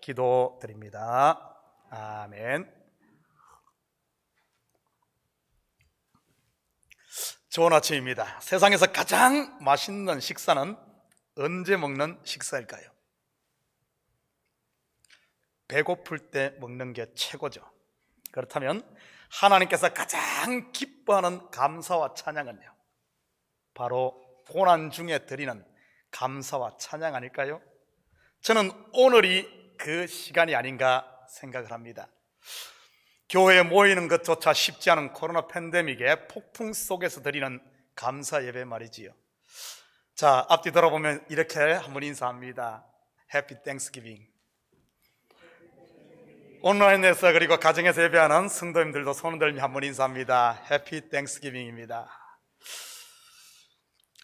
기도드립니다. 아멘. 좋은 아침입니다. 세상에서 가장 맛있는 식사는 언제 먹는 식사일까요? 배고플 때 먹는 게 최고죠. 그렇다면 하나님께서 가장 기뻐하는 감사와 찬양은요, 바로 고난 중에 드리는 감사와 찬양 아닐까요? 저는 오늘이 그 시간이 아닌가 생각을 합니다. 교회에 모이는 것조차 쉽지 않은 코로나 팬데믹의 폭풍 속에서 드리는 감사 예배 말이지요. 자, 앞뒤 돌아보면 이렇게 한번 인사합니다. Happy Thanksgiving. 온라인에서 그리고 가정에서 예배하는 성도님들도 손을 들며 한번 인사합니다. Happy Thanksgiving입니다.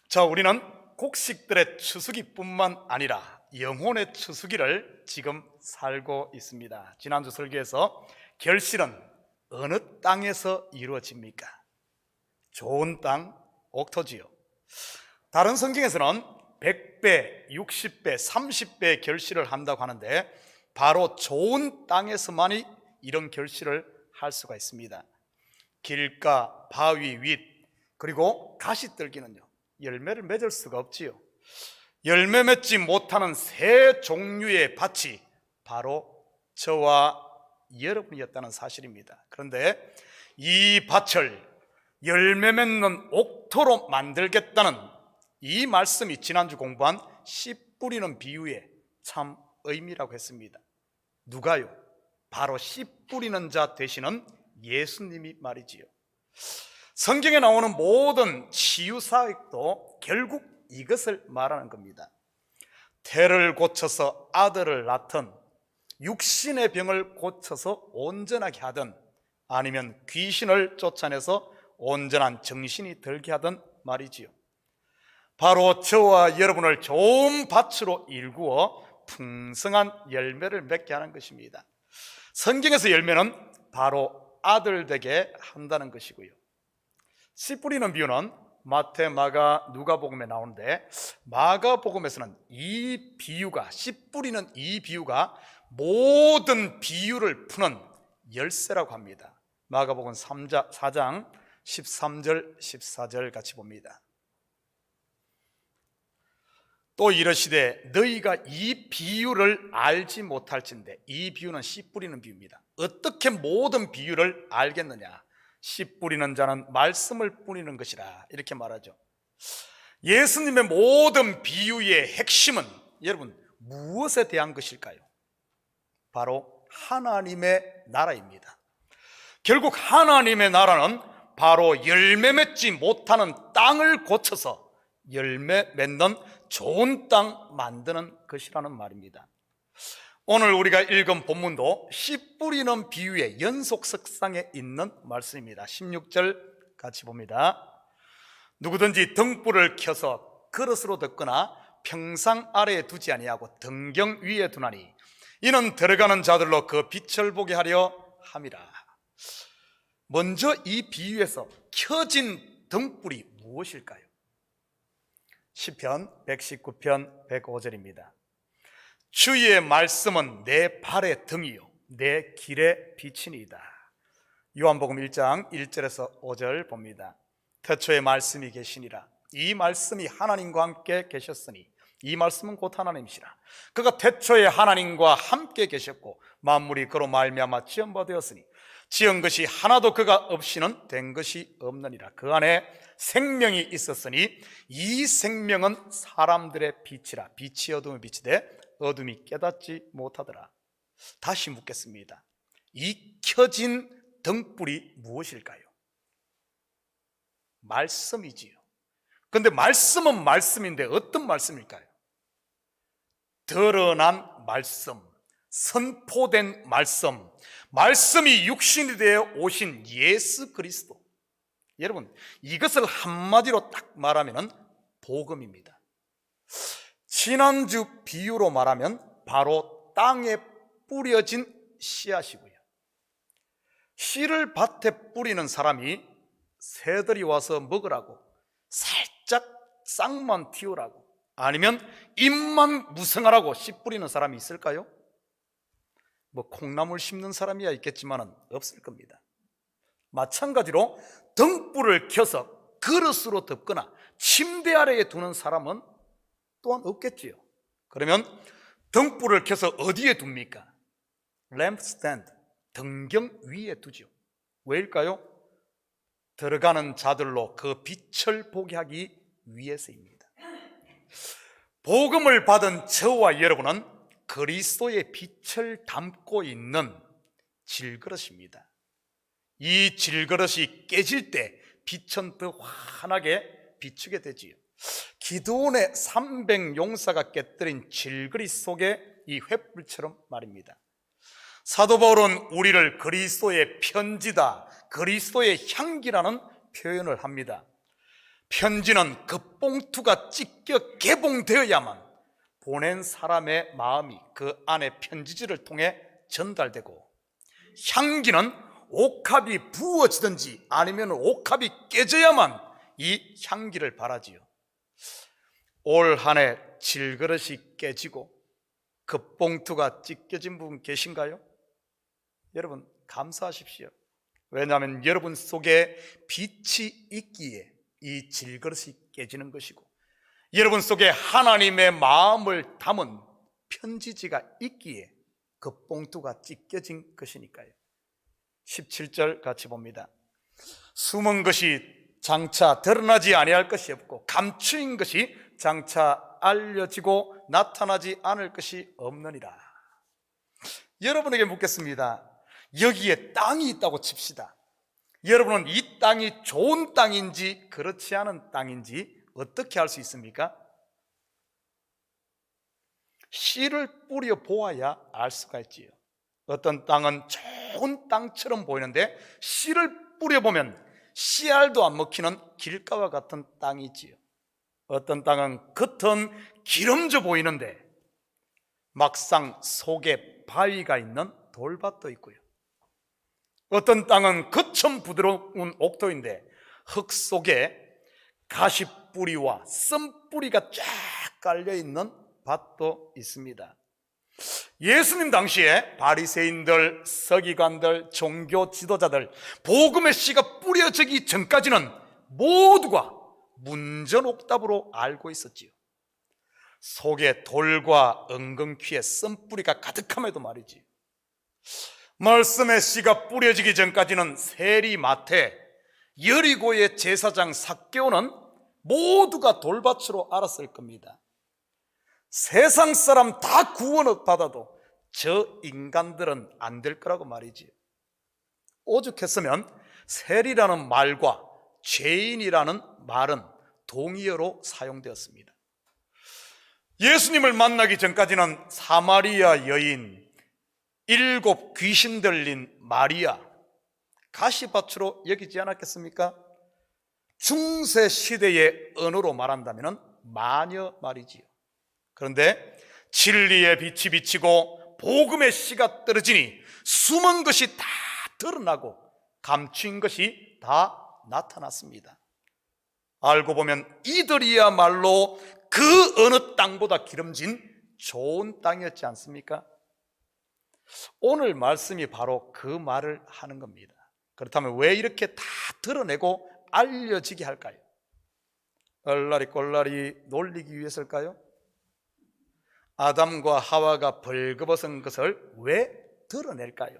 자, 우리는 곡식들의 추수기뿐만 아니라 영혼의 추수기를 지금 살고 있습니다. 지난주 설교에서 결실은 어느 땅에서 이루어집니까? 좋은 땅, 옥토지요. 다른 성경에서는 100배, 60배, 30배의 결실을 한다고 하는데 바로 좋은 땅에서만이 이런 결실을 할 수가 있습니다. 길가, 바위 윗, 그리고 가시떨기는요, 열매를 맺을 수가 없지요. 열매 맺지 못하는 세 종류의 밭이 바로 저와 여러분이었다는 사실입니다. 그런데 이 밭을 열매 맺는 옥토로 만들겠다는 이 말씀이 지난주 공부한 씨 뿌리는 비유의 참 의미라고 했습니다. 누가요? 바로 씨 뿌리는 자 되시는 예수님이 말이지요. 성경에 나오는 모든 치유사역도 결국 이것을 말하는 겁니다. 태를 고쳐서 아들을 낳든, 육신의 병을 고쳐서 온전하게 하든, 아니면 귀신을 쫓아내서 온전한 정신이 들게 하든 말이지요. 바로 저와 여러분을 좋은 밭으로 일구어 풍성한 열매를 맺게 하는 것입니다. 성경에서 열매는 바로 아들 되게 한다는 것이고요. 씨 뿌리는 비유는 마태, 마가, 누가복음에 나오는데, 마가복음에서는 이 비유가, 씨 뿌리는 이 비유가 모든 비유를 푸는 열쇠라고 합니다. 마가복음 4장 13절 14절 같이 봅니다. 또 이르시되 너희가 이 비유를 알지 못할진대. 이 비유는 씨 뿌리는 비유입니다. 어떻게 모든 비유를 알겠느냐? 씨 뿌리는 자는 말씀을 뿌리는 것이라, 이렇게 말하죠. 예수님의 모든 비유의 핵심은 여러분 무엇에 대한 것일까요? 바로 하나님의 나라입니다. 결국 하나님의 나라는 바로 열매 맺지 못하는 땅을 고쳐서 열매 맺는 좋은 땅 만드는 것이라는 말입니다. 오늘 우리가 읽은 본문도 씨 뿌리는 비유의 연속석상에 있는 말씀입니다. 16절 같이 봅니다. 누구든지 등불을 켜서 그릇으로 덮거나 평상 아래에 두지 아니하고 등경 위에 두나니 이는 들어가는 자들로 그 빛을 보게 하려 함이라. 먼저 이 비유에서 켜진 등불이 무엇일까요? 시편 119편 105절입니다. 주의 말씀은 내 발의 등이요 내 길의 빛이니이다. 요한복음 1장 1절에서 5절 봅니다. 태초에 말씀이 계시니라. 이 말씀이 하나님과 함께 계셨으니 이 말씀은 곧 하나님이시라. 그가 태초에 하나님과 함께 계셨고 만물이 그로 말미암아 지은 바 되었으니 지은 것이 하나도 그가 없이는 된 것이 없느니라. 그 안에 생명이 있었으니 이 생명은 사람들의 빛이라. 빛이 어둠의 빛이 돼 어둠이 깨닫지 못하더라. 다시 묻겠습니다. 이 켜진 등불이 무엇일까요? 말씀이지요. 그런데 말씀은 말씀인데 어떤 말씀일까요? 드러난 말씀, 선포된 말씀, 말씀이 육신이 되어 오신 예수 그리스도. 여러분, 이것을 한마디로 딱 말하면 복음입니다. 지난주 비유로 말하면 바로 땅에 뿌려진 씨앗이고요. 씨를 밭에 뿌리는 사람이 새들이 와서 먹으라고, 살짝 싹만 틔우라고, 아니면 잎만 무성하라고 씨 뿌리는 사람이 있을까요? 뭐 콩나물 심는 사람이야 있겠지만은 없을 겁니다. 마찬가지로 등불을 켜서 그릇으로 덮거나 침대 아래에 두는 사람은 또한 없겠지요. 그러면 등불을 켜서 어디에 둡니까? 램프스탠드, 등경 위에 두죠. 왜일까요? 들어가는 자들로 그 빛을 보게 하기 위해서입니다. 복음을 받은 저와 여러분은 그리스도의 빛을 담고 있는 질그릇입니다. 이 질그릇이 깨질 때 빛은 더 환하게 비추게 되지요. 기드온의 300용사가 깨뜨린 질그릇 속에 이 횃불처럼 말입니다. 사도 바울은 우리를 그리스도의 편지다, 그리스도의 향기라는 표현을 합니다. 편지는 그 봉투가 찢겨 개봉되어야만 보낸 사람의 마음이 그 안에 편지지를 통해 전달되고, 향기는 옥합이 부어지든지 아니면 옥합이 깨져야만 이 향기를 발하지요. 올 한 해 질그릇이 깨지고 그 봉투가 찢겨진 분 계신가요? 여러분 감사하십시오. 왜냐하면 여러분 속에 빛이 있기에 이 질그릇이 깨지는 것이고, 여러분 속에 하나님의 마음을 담은 편지지가 있기에 그 봉투가 찢겨진 것이니까요. 17절 같이 봅니다. 숨은 것이 장차 드러나지 아니할 것이 없고 감추인 것이 장차 알려지고 나타나지 않을 것이 없느니라. 여러분에게 묻겠습니다. 여기에 땅이 있다고 칩시다. 여러분은 이 땅이 좋은 땅인지 그렇지 않은 땅인지 어떻게 알 수 있습니까? 씨를 뿌려 보아야 알 수가 있지요. 어떤 땅은 좋은 땅처럼 보이는데 씨를 뿌려보면 씨알도 안 먹히는 길가와 같은 땅이 있지요. 어떤 땅은 겉은 기름져 보이는데 막상 속에 바위가 있는 돌밭도 있고요. 어떤 땅은 거참 부드러운 옥토인데 흙 속에 가시뿌리와 씀뿌리가 쫙 깔려있는 밭도 있습니다. 예수님 당시에 바리새인들, 서기관들, 종교 지도자들, 복음의 씨가 뿌려지기 전까지는 모두가 문전옥답으로 알고 있었지요. 속에 돌과 엉겅퀴에 씀뿌리가 가득함에도 말이지, 말씀의 씨가 뿌려지기 전까지는 세리마태, 여리고의 제사장 삭개오는 모두가 돌밭으로 알았을 겁니다. 세상 사람 다 구원을 받아도 저 인간들은 안 될 거라고 말이지. 오죽했으면 세리라는 말과 죄인이라는 말은 동의어로 사용되었습니다. 예수님을 만나기 전까지는 사마리아 여인, 7 귀신 들린 마리아, 가시밭으로 여기지 않았겠습니까? 중세 시대의 언어로 말한다면 마녀 말이지요. 그런데 진리의 빛이 비치고 복음의 씨가 떨어지니 숨은 것이 다 드러나고 감추인 것이 다 나타났습니다. 알고 보면 이들이야말로 그 어느 땅보다 기름진 좋은 땅이었지 않습니까? 오늘 말씀이 바로 그 말을 하는 겁니다. 그렇다면 왜 이렇게 다 드러내고 알려지게 할까요? 얼라리 꼴라리 놀리기 위해서일까요? 아담과 하와가 벌거벗은 것을 왜 드러낼까요?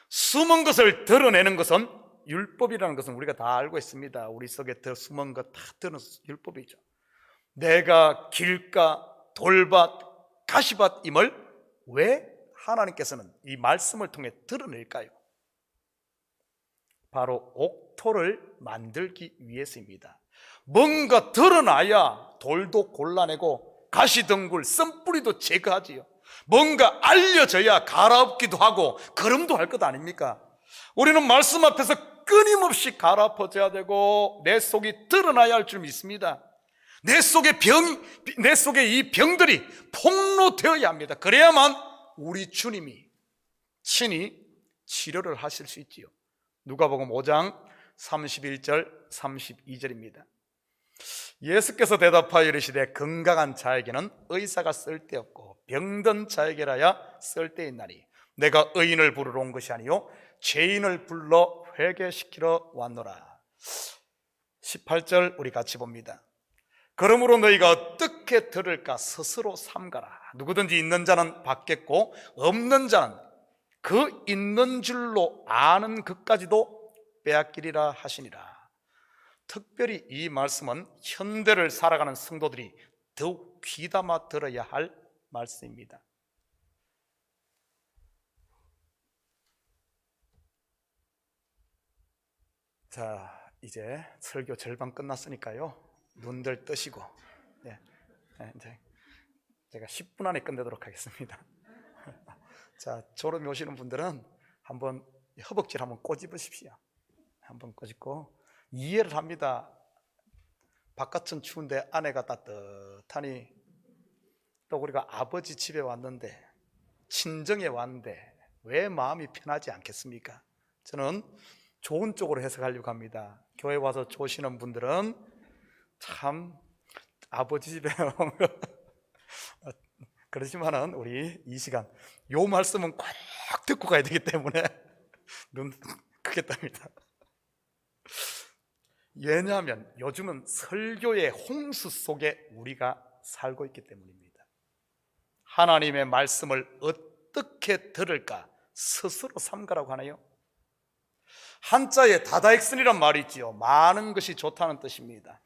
숨은 것을 드러내는 것은 율법이라는 것은 우리가 다 알고 있습니다. 우리 속에 더 숨은 것 다 드러내는 율법이죠. 내가 길가, 돌밭, 가시밭임을 왜 하나님께서는 이 말씀을 통해 드러낼까요? 바로 옥토를 만들기 위해서입니다. 뭔가 드러나야 돌도 골라내고 가시덩굴, 씀뿌리도 제거하지요. 뭔가 알려져야 갈아엎기도 하고 거름도 할 것 아닙니까? 우리는 말씀 앞에서 끊임없이 갈아엎어져야 되고 내 속이 드러나야 할 줄 믿습니다. 내 속에 이 병들이 폭로되어야 합니다. 그래야만 우리 주님이 친히 치료를 하실 수 있지요. 누가복음 5장 31절 32절입니다. 예수께서 대답하여 이르시되 건강한 자에게는 의사가 쓸데없고 병든 자에게라야 쓸데있나니 내가 의인을 부르러 온 것이 아니요 죄인을 불러 회개시키러 왔노라. 18절 우리 같이 봅니다. 그러므로 너희가 어떻게 들을까 스스로 삼가라. 누구든지 있는 자는 받겠고 없는 자는 그 있는 줄로 아는 것까지도 빼앗기리라 하시니라. 특별히 이 말씀은 현대를 살아가는 성도들이 더욱 귀담아 들어야 할 말씀입니다. 자, 이제 설교 절반 끝났으니까요, 눈들 뜨시고, 이제 제가 10분 안에 끝내도록 하겠습니다. 자, 졸음이 오시는 분들은 한번 허벅지를 한번 꼬집으십시오. 한번 꼬집고 이해를 합니다. 바깥은 추운데 안에가 따뜻하니, 또 우리가 아버지 집에 왔는데, 친정에 왔는데 왜 마음이 편하지 않겠습니까? 저는 좋은 쪽으로 해석하려고 합니다. 교회 와서 조시는 분들은 참 아버지 집에 그렇지만은 우리 이 시간 요 말씀은 꼭 듣고 가야 되기 때문에 눈 크게 뜹니다. 왜냐하면 요즘은 설교의 홍수 속에 우리가 살고 있기 때문입니다. 하나님의 말씀을 어떻게 들을까 스스로 삼가라고 하나요? 한자에 다다익선이란 말이 있지요. 많은 것이 좋다는 뜻입니다.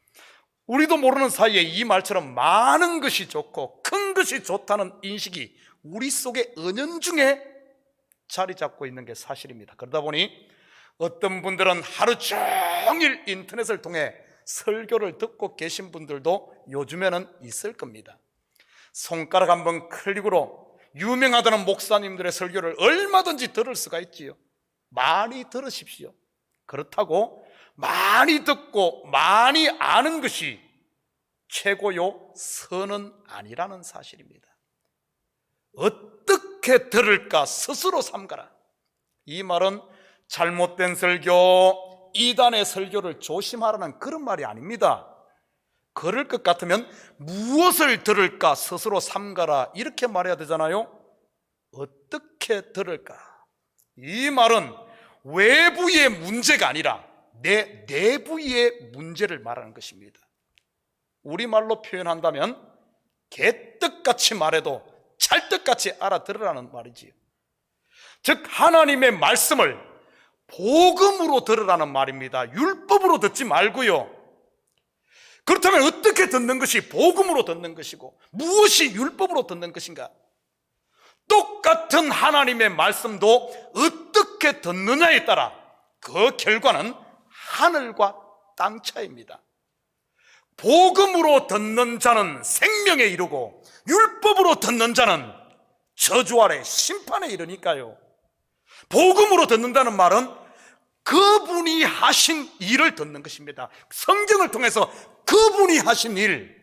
우리도 모르는 사이에 이 말처럼 많은 것이 좋고 큰 것이 좋다는 인식이 우리 속에 은연중에 자리 잡고 있는 게 사실입니다. 그러다 보니 어떤 분들은 하루 종일 인터넷을 통해 설교를 듣고 계신 분들도 요즘에는 있을 겁니다. 손가락 한번 클릭으로 유명하다는 목사님들의 설교를 얼마든지 들을 수가 있지요. 많이 들으십시오. 그렇다고 많이 듣고 많이 아는 것이 최고요 선은 아니라는 사실입니다. 어떻게 들을까 스스로 삼가라. 이 말은 잘못된 설교, 이단의 설교를 조심하라는 그런 말이 아닙니다. 그럴 것 같으면 무엇을 들을까 스스로 삼가라 이렇게 말해야 되잖아요. 어떻게 들을까? 이 말은 외부의 문제가 아니라 내 내부의 문제를 말하는 것입니다. 우리말로 표현한다면 개떡같이 말해도 찰떡같이 알아들으라는 말이지요. 즉 하나님의 말씀을 복음으로 들으라는 말입니다. 율법으로 듣지 말고요. 그렇다면 어떻게 듣는 것이 복음으로 듣는 것이고 무엇이 율법으로 듣는 것인가? 똑같은 하나님의 말씀도 어떻게 듣느냐에 따라 그 결과는 하늘과 땅 차이입니다. 복음으로 듣는 자는 생명에 이르고 율법으로 듣는 자는 저주 아래 심판에 이르니까요. 복음으로 듣는다는 말은 그분이 하신 일을 듣는 것입니다. 성경을 통해서 그분이 하신 일,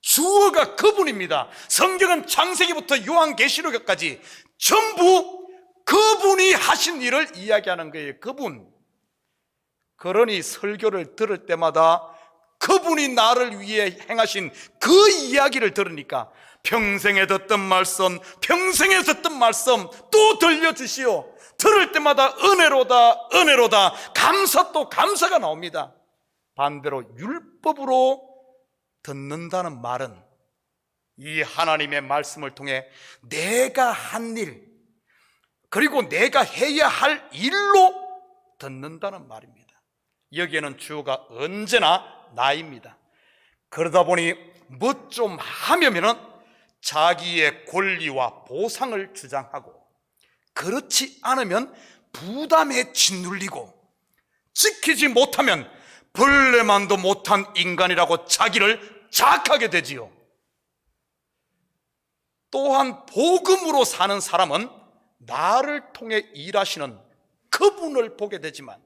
주어가 그분입니다. 성경은 창세기부터 요한계시록까지 전부 그분이 하신 일을 이야기하는 거예요. 그분. 그러니 설교를 들을 때마다 그분이 나를 위해 행하신 그 이야기를 들으니까 평생에 듣던 말씀, 평생에 듣던 말씀 또 들려주시오. 들을 때마다 은혜로다, 은혜로다, 감사 또 감사가 나옵니다. 반대로 율법으로 듣는다는 말은 이 하나님의 말씀을 통해 내가 한 일, 그리고 내가 해야 할 일로 듣는다는 말입니다. 여기에는 주어가 언제나 나입니다. 그러다 보니 뭐 좀 하면은 자기의 권리와 보상을 주장하고, 그렇지 않으면 부담에 짓눌리고, 지키지 못하면 벌레만도 못한 인간이라고 자기를 자학하게 되지요. 또한 복음으로 사는 사람은 나를 통해 일하시는 그분을 보게 되지만,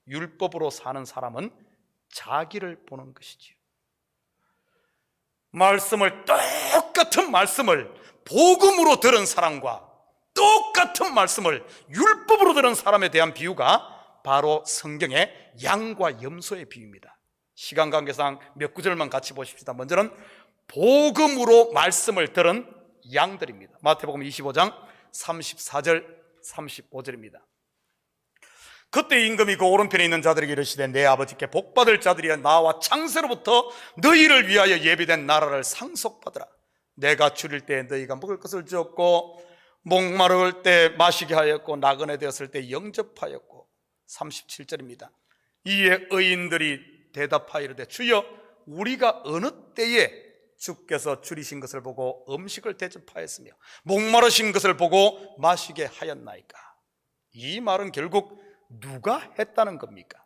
율법으로 사는 사람은 자기를 보는 것이지요. 똑같은 말씀을 복음으로 들은 사람과 똑같은 말씀을 율법으로 들은 사람에 대한 비유가 바로 성경의 양과 염소의 비유입니다. 시간 관계상 몇 구절만 같이 보십시다. 먼저는 복음으로 말씀을 들은 양들입니다. 마태복음 25장 34절 35절입니다. 그때 임금이 그 오른편에 있는 자들에게 이르시되 내 아버지께 복받을 자들이여 나와 창세로부터 너희를 위하여 예비된 나라를 상속받으라. 내가 줄일 때 너희가 먹을 것을 주었고 목마를 때 마시게 하였고 나그네 되었을 때 영접하였고. 37절입니다. 이에 의인들이 대답하여 이르되 주여 우리가 어느 때에 주께서 줄이신 것을 보고 음식을 대접하였으며 목마르신 것을 보고 마시게 하였나이까. 이 말은 결국 누가 했다는 겁니까?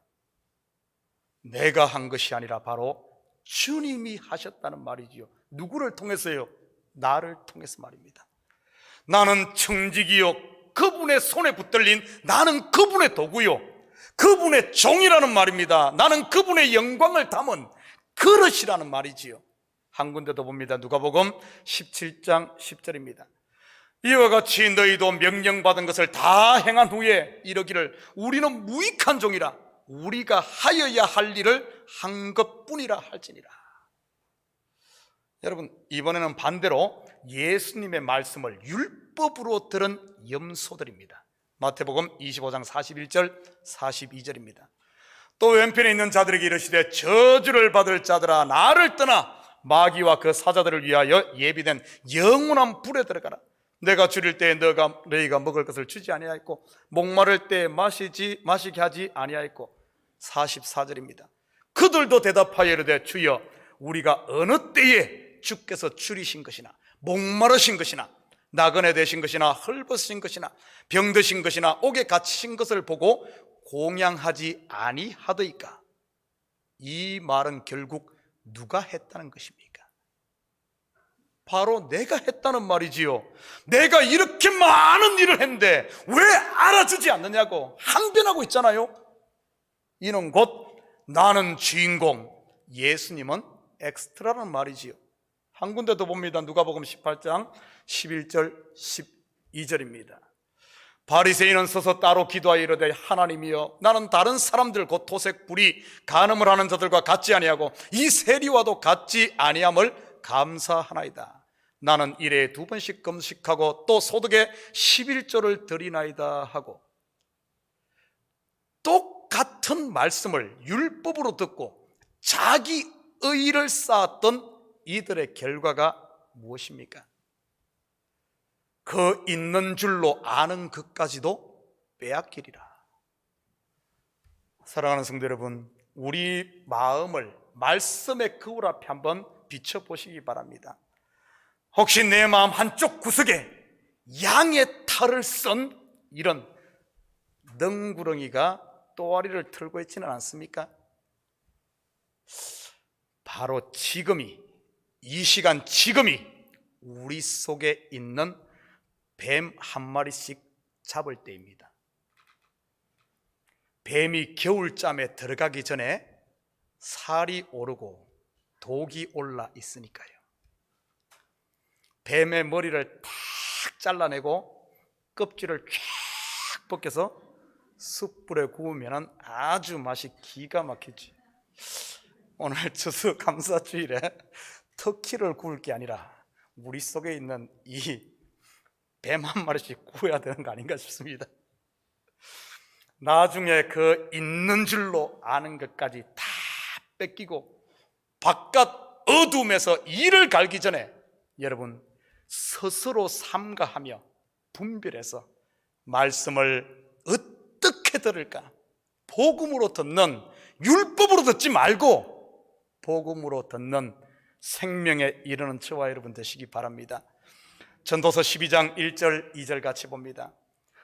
내가 한 것이 아니라 바로 주님이 하셨다는 말이지요. 누구를 통해서요? 나를 통해서 말입니다. 나는 청지기요 그분의 손에 붙들린 나는 그분의 도구요 그분의 종이라는 말입니다. 나는 그분의 영광을 담은 그릇이라는 말이지요. 한 군데 더 봅니다. 누가복음 17장 10절입니다. 이와 같이 너희도 명령받은 것을 다 행한 후에 이르기를 우리는 무익한 종이라 우리가 하여야 할 일을 한 것뿐이라 할지니라. 여러분, 이번에는 반대로 예수님의 말씀을 율법으로 들은 염소들입니다. 마태복음 25장 41절 42절입니다. 또 왼편에 있는 자들에게 이르시되 저주를 받을 자들아 나를 떠나 마귀와 그 사자들을 위하여 예비된 영원한 불에 들어가라. 내가 줄일 때에 너희가 먹을 것을 주지 아니하였고 목마를 때에 마시게 하지 아니하였고. 44절입니다. 그들도 대답하여 이르되 주여 우리가 어느 때에 주께서 줄이신 것이나 목마르신 것이나 나그네 되신 것이나 헐벗으신 것이나 병드신 것이나 옥에 갇히신 것을 보고 공양하지 아니하더이까. 이 말은 결국 누가 했다는 것입니까? 바로 내가 했다는 말이지요. 내가 이렇게 많은 일을 했는데 왜 알아주지 않느냐고 항변하고 있잖아요. 이는 곧 나는 주인공, 예수님은 엑스트라는 말이지요. 한 군데 더 봅니다. 누가복음 18장 11절 12절입니다. 바리새인은 서서 따로 기도하여 이르되 하나님이여 나는 다른 사람들 곧 토색 불이 간음을 하는 자들과 같지 아니하고 이 세리와도 같지 아니함을 감사하나이다. 나는 일에 2번씩 금식하고 또 소득의 11조를 드리나이다 하고. 똑같은 말씀을 율법으로 듣고 자기 의의를 쌓았던 이들의 결과가 무엇입니까? 그 있는 줄로 아는 것까지도 빼앗기리라. 사랑하는 성도 여러분, 우리 마음을 말씀의 거울 앞에 한번 비춰보시기 바랍니다. 혹시 내 마음 한쪽 구석에 양의 탈을 쓴 이런 넝구렁이가 또아리를 틀고 있지는 않습니까? 바로 지금이, 이 시간 지금이 우리 속에 있는 뱀 한 마리씩 잡을 때입니다. 뱀이 겨울잠에 들어가기 전에 살이 오르고 독이 올라 있으니까요. 뱀의 머리를 탁 잘라내고 껍질을 쫙 벗겨서 숯불에 구우면 아주 맛이 기가 막히지. 오늘 추수감사주일에 터키를 구울 게 아니라 우리 속에 있는 이 뱀 한 마리씩 구워야 되는 거 아닌가 싶습니다. 나중에 그 있는 줄로 아는 것까지 다 뺏기고 바깥 어둠에서 이를 갈기 전에 여러분 스스로 삼가하며 분별해서 말씀을 어떻게 들을까? 복음으로 듣는, 율법으로 듣지 말고 복음으로 듣는 생명에 이르는 저와 여러분 되시기 바랍니다. 전도서 12장 1절 2절 같이 봅니다.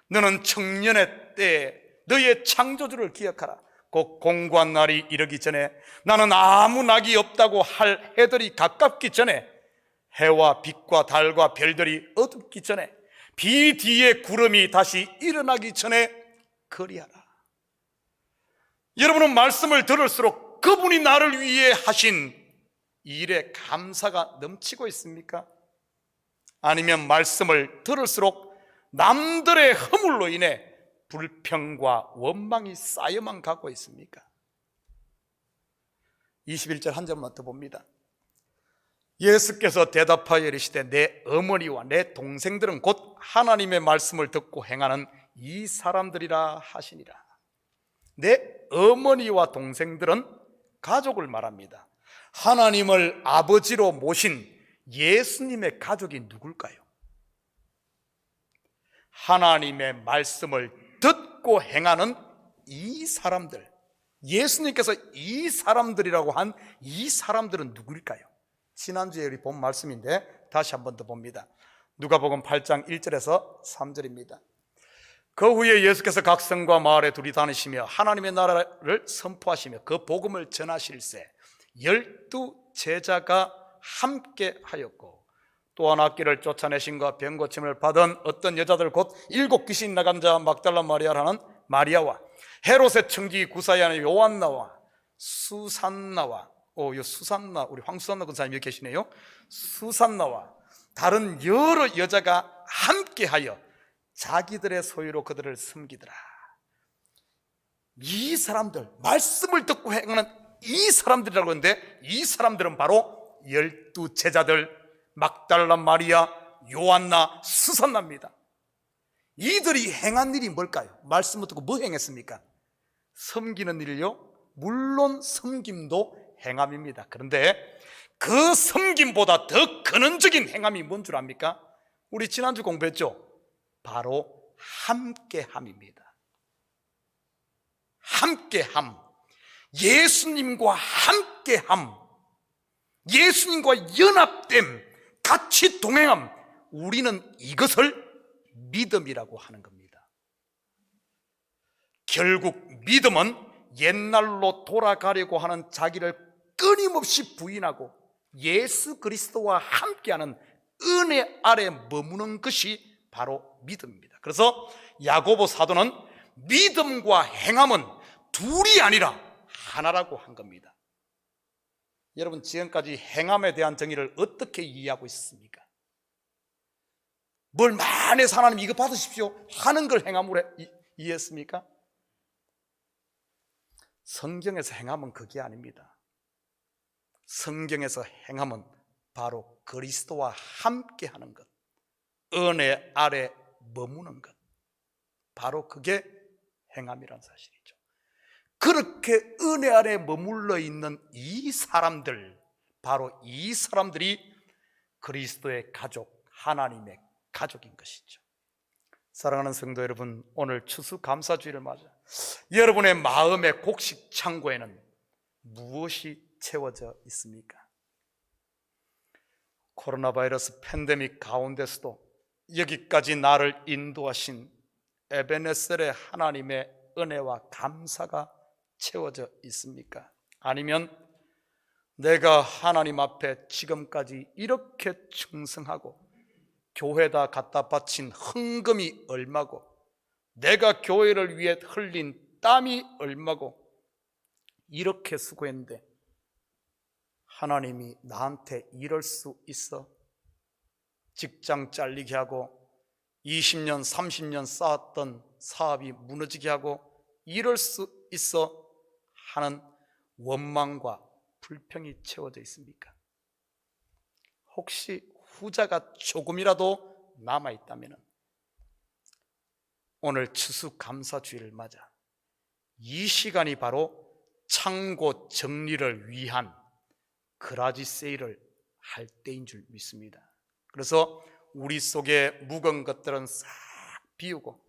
너는 청년의 때에 너의 창조주를 기억하라. 곧 공고한 날이 이르기 전에 나는 아무 낙이 없다고 할 해들이 가깝기 전에 해와 빛과 달과 별들이 어둡기 전에 비 뒤에 구름이 다시 일어나기 전에 그리하라. 여러분은 말씀을 들을수록 그분이 나를 위해 하신 일에 감사가 넘치고 있습니까? 아니면 말씀을 들을수록 남들의 허물로 인해 불평과 원망이 쌓여만 가고 있습니까? 21절 한 절만 더 봅니다. 예수께서 대답하여 이르시되 내 어머니와 내 동생들은 곧 하나님의 말씀을 듣고 행하는 이 사람들이라 하시니라. 내 어머니와 동생들은 가족을 말합니다. 하나님을 아버지로 모신 예수님의 가족이 누굴까요? 하나님의 말씀을 듣고 행하는 이 사람들, 예수님께서 이 사람들이라고 한 이 사람들은 누구일까요? 지난주에 우리 본 말씀인데 다시 한 번 더 봅니다. 누가복음 8장 1절에서 3절입니다. 그 후에 예수께서 각 성과 마을에 둘이 다니시며 하나님의 나라를 선포하시며 그 복음을 전하실세 12 제자가 함께 하였고 또한 악귀를 쫓아내신과 병 고침을 받은 어떤 여자들 곧 7 귀신 나간 자 막달라 마리아라는 마리아와 헤롯의 청지 구사야의 요한나와 수산나와 수산나, 우리 황수산나 권사님 여기 계시네요. 수산나와 다른 여러 여자가 함께하여 자기들의 소유로 그들을 섬기더라. 이 사람들, 말씀을 듣고 행하는 이 사람들이라고 하는데 이 사람들은 바로 12 제자들, 막달라 마리아, 요한나, 수산나입니다. 이들이 행한 일이 뭘까요? 말씀을 듣고 뭐 행했습니까? 섬기는 일이요? 물론 섬김도 행함입니다. 그런데 그 섬김보다 더 근원적인 행함이 뭔 줄 압니까? 우리 지난주 공부했죠? 바로 함께함입니다. 함께함, 예수님과 함께함, 예수님과 연합됨, 같이 동행함, 우리는 이것을 믿음이라고 하는 겁니다. 결국 믿음은 옛날로 돌아가려고 하는 자기를 끊임없이 부인하고 예수 그리스도와 함께하는 은혜 아래 머무는 것이 바로 믿음입니다. 그래서 야고보 사도는 믿음과 행함은 둘이 아니라 하나라고 한 겁니다. 여러분, 지금까지 행함에 대한 정의를 어떻게 이해하고 있습니까? 뭘 많이 해서 하나님 이거 받으십시오 하는 걸 행함으로 이해했습니까? 성경에서 행함은 그게 아닙니다. 성경에서 행함은 바로 그리스도와 함께 하는 것, 은혜 아래 머무는 것, 바로 그게 행함이라는 사실이죠. 그렇게 은혜 아래 머물러 있는 이 사람들, 바로 이 사람들이 그리스도의 가족, 하나님의 가족인 것이죠. 사랑하는 성도 여러분, 오늘 추수감사주일을 맞아 여러분의 마음의 곡식 창고에는 무엇이 채워져 있습니까? 코로나 바이러스 팬데믹 가운데서도 여기까지 나를 인도하신 에베네셀의 하나님의 은혜와 감사가 채워져 있습니까? 아니면 내가 하나님 앞에 지금까지 이렇게 충성하고 교회에다 갖다 바친 헌금이 얼마고 내가 교회를 위해 흘린 땀이 얼마고 이렇게 수고했는데 하나님이 나한테 이럴 수 있어? 직장 잘리게 하고 20년, 30년 쌓았던 사업이 무너지게 하고 이럴 수 있어? 하는 원망과 불평이 채워져 있습니까? 혹시 후자가 조금이라도 남아있다면 오늘 추수감사주일을 맞아 이 시간이 바로 창고 정리를 위한 그라지 세일을 할 때인 줄 믿습니다. 그래서 우리 속에 묵은 것들은 싹 비우고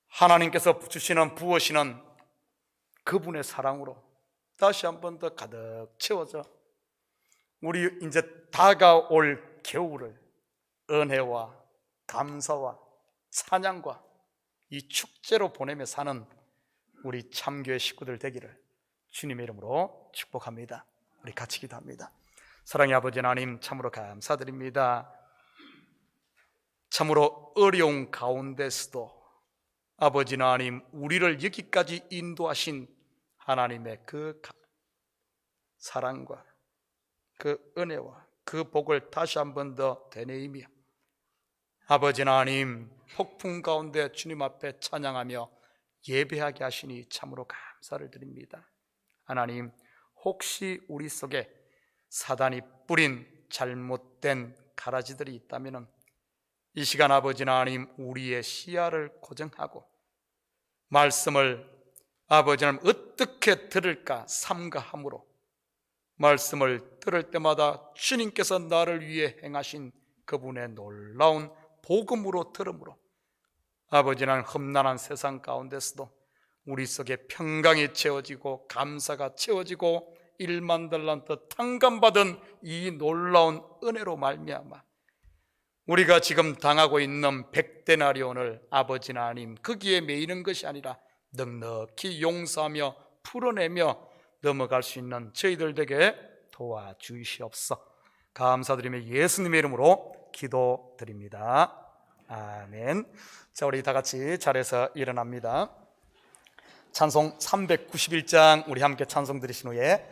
하나님께서 부으시는 그분의 사랑으로 다시 한 번 더 가득 채워져 우리 이제 다가올 겨울을 은혜와 감사와 찬양과 이 축제로 보내며 사는 우리 참교회 식구들 되기를 주님의 이름으로 축복합니다. 우리 같이 기도합니다. 사랑의 아버지 하나님, 참으로 감사드립니다. 참으로 어려운 가운데서도 아버지 하나님, 우리를 여기까지 인도하신 하나님의 그 사랑과 그 은혜와 그 복을 다시 한 번 더 되뇌이며 아버지 하나님, 폭풍 가운데 주님 앞에 찬양하며 예배하게 하시니 참으로 감사를 드립니다. 하나님, 혹시 우리 속에 사단이 뿌린 잘못된 가라지들이 있다면 이 시간 아버지 하나님 우리의 시야를 고정하고 말씀을 아버지 하나님 어떻게 들을까 삼가함으로 말씀을 들을 때마다 주님께서 나를 위해 행하신 그분의 놀라운 복음으로 들음으로 아버지 하나님 험난한 세상 가운데서도 우리 속에 평강이 채워지고 감사가 채워지고 1만 달란트 탕감받은 이 놀라운 은혜로 말미암아 우리가 지금 당하고 있는 100데나리온을 아버지 하나님 거기에 매이는 것이 아니라 넉넉히 용서하며 풀어내며 넘어갈 수 있는 저희들 되게 도와주시옵소서. 감사드리며 예수님의 이름으로 기도드립니다. 아멘. 자, 우리 다 같이 자리에서 일어납니다. 찬송 391장 우리 함께 찬송 드리신 후에